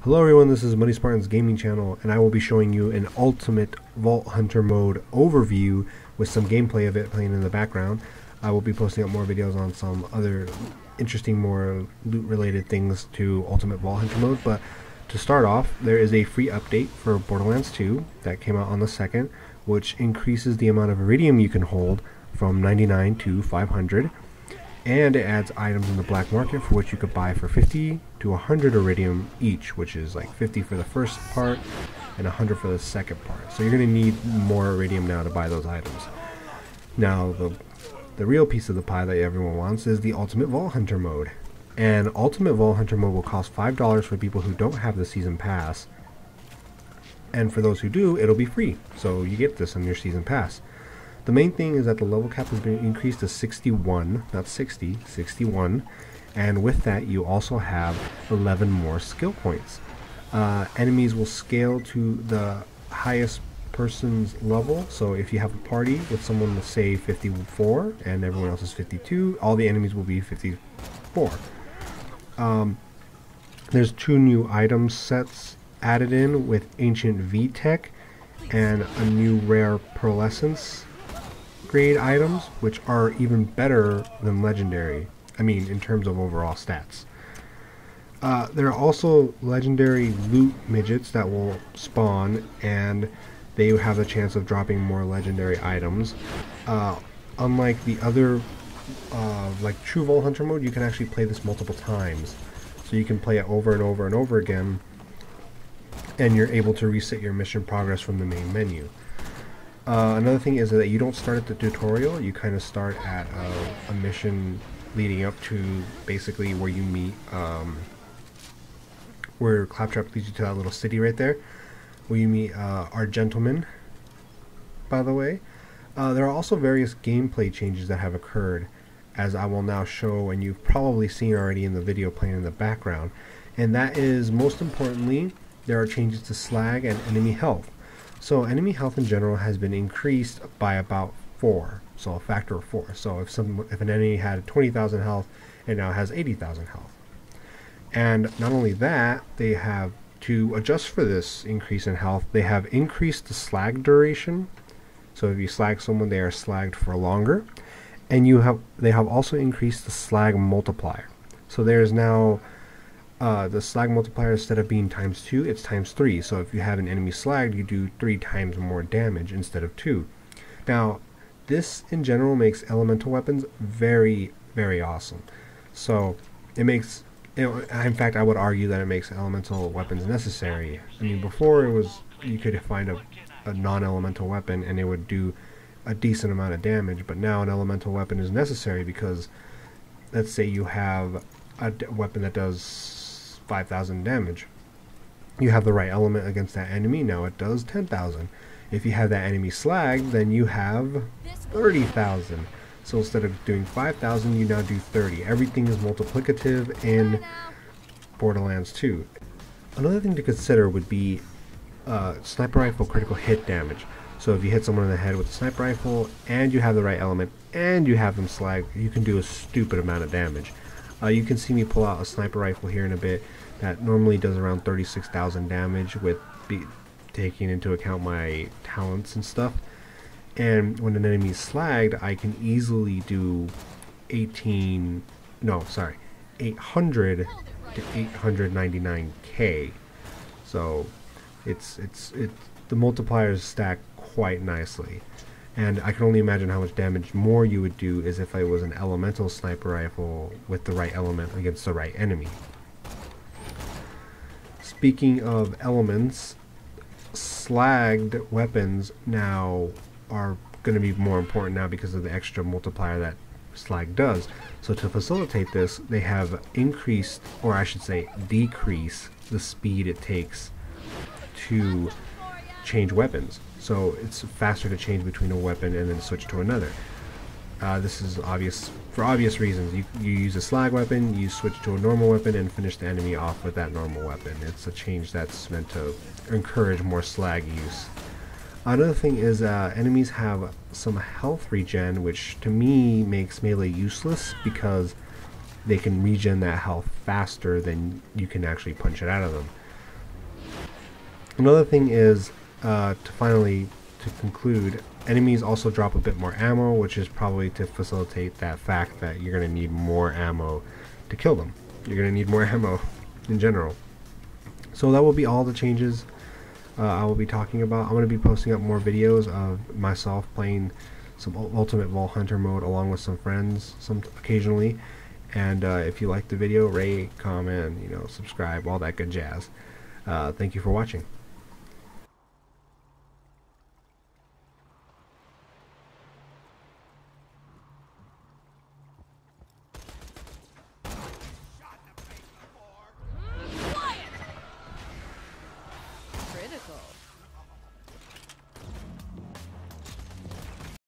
Hello everyone, this is Money Spartan's gaming channel, and I will be showing you an ultimate Vault Hunter mode overview with some gameplay of it playing in the background. I will be posting up more videos on some other interesting, more loot related things to ultimate Vault Hunter mode, but to start off, there is a free update for Borderlands 2 that came out on the 2nd, which increases the amount of iridium you can hold from 99 to 500. And it adds items in the black market for which you could buy for 50 to 100 iridium each, which is like 50 for the first part and 100 for the second part. So you're going to need more iridium now to buy those items. Now the real piece of the pie that everyone wants is the Ultimate Vault Hunter mode. And Ultimate Vault Hunter mode will cost $5 for people who don't have the season pass. And for those who do, it'll be free. So you get this on your season pass. The main thing is that the level cap has been increased to 61, not 60, 61, and with that you also have 11 more skill points. Enemies will scale to the highest person's level, so if you have a party with someone with say 54 and everyone else is 52, all the enemies will be 54. There's 2 new item sets added in with Ancient V-Tech and a new rare Pearlescence grade items, which are even better than legendary. I mean, in terms of overall stats. There are also legendary loot midgets that will spawn, and they have a chance of dropping more legendary items. Unlike the other, like True Vault Hunter mode, you can actually play this multiple times. So you can play it over and over and over again, and you're able to reset your mission progress from the main menu. Another thing is that you don't start at the tutorial, you kind of start at a mission leading up to basically where you meet, where Claptrap leads you to that little city right there, where you meet our gentleman, by the way. There are also various gameplay changes that have occurred, as I will now show, and you've probably seen already in the video playing in the background. And that is, most importantly, there are changes to slag and enemy health. So enemy health in general has been increased by about 4, so a factor of 4. So if an enemy had 20,000 health, it now has 80,000 health. And not only that, they have, to adjust for this increase in health, they have increased the slag duration. So if you slag someone, they are slagged for longer. And they have also increased the slag multiplier. So there is now the slag multiplier, instead of being ×2, it's ×3. So if you have an enemy slagged, you do 3 times more damage instead of 2. Now, this in general makes elemental weapons very, very awesome. So it makes, in fact, I would argue that it makes elemental weapons necessary. I mean, before it was, you could find a non-elemental weapon and it would do a decent amount of damage, but now an elemental weapon is necessary because, let's say you have a weapon that does 5,000 damage. You have the right element against that enemy, now it does 10,000. If you have that enemy slagged, then you have 30,000. So instead of doing 5,000, you now do 30. Everything is multiplicative in Borderlands 2. Another thing to consider would be sniper rifle critical hit damage. So if you hit someone in the head with a sniper rifle, and you have the right element, and you have them slagged, you can do a stupid amount of damage. You can see me pull out a sniper rifle here in a bit that normally does around 36,000 damage with taking into account my talents and stuff. And when an enemy is slagged, I can easily do 800 to 899k. So the multipliers stack quite nicely. And I can only imagine how much damage more you would do is if I was an elemental sniper rifle with the right element against the right enemy. Speaking of elements, slagged weapons now are going to be more important now because of the extra multiplier that slag does. So to facilitate this, they have increased, or I should say decreased, the speed it takes to change weapons. So it's faster to change between a weapon and then switch to another. This is obvious for obvious reasons. You use a slag weapon, you switch to a normal weapon and finish the enemy off with that normal weapon. It's a change that's meant to encourage more slag use. Another thing is enemies have some health regen, which to me makes melee useless because they can regen that health faster than you can actually punch it out of them. Another thing is, to conclude, enemies also drop a bit more ammo, which is probably to facilitate that fact that you're going to need more ammo to kill them. You're going to need more ammo in general. So that will be all the changes I will be talking about. I'm going to be posting up more videos of myself playing some Ultimate Vault Hunter mode along with some friends occasionally. And if you like the video, rate, comment, subscribe, all that good jazz. Thank you for watching.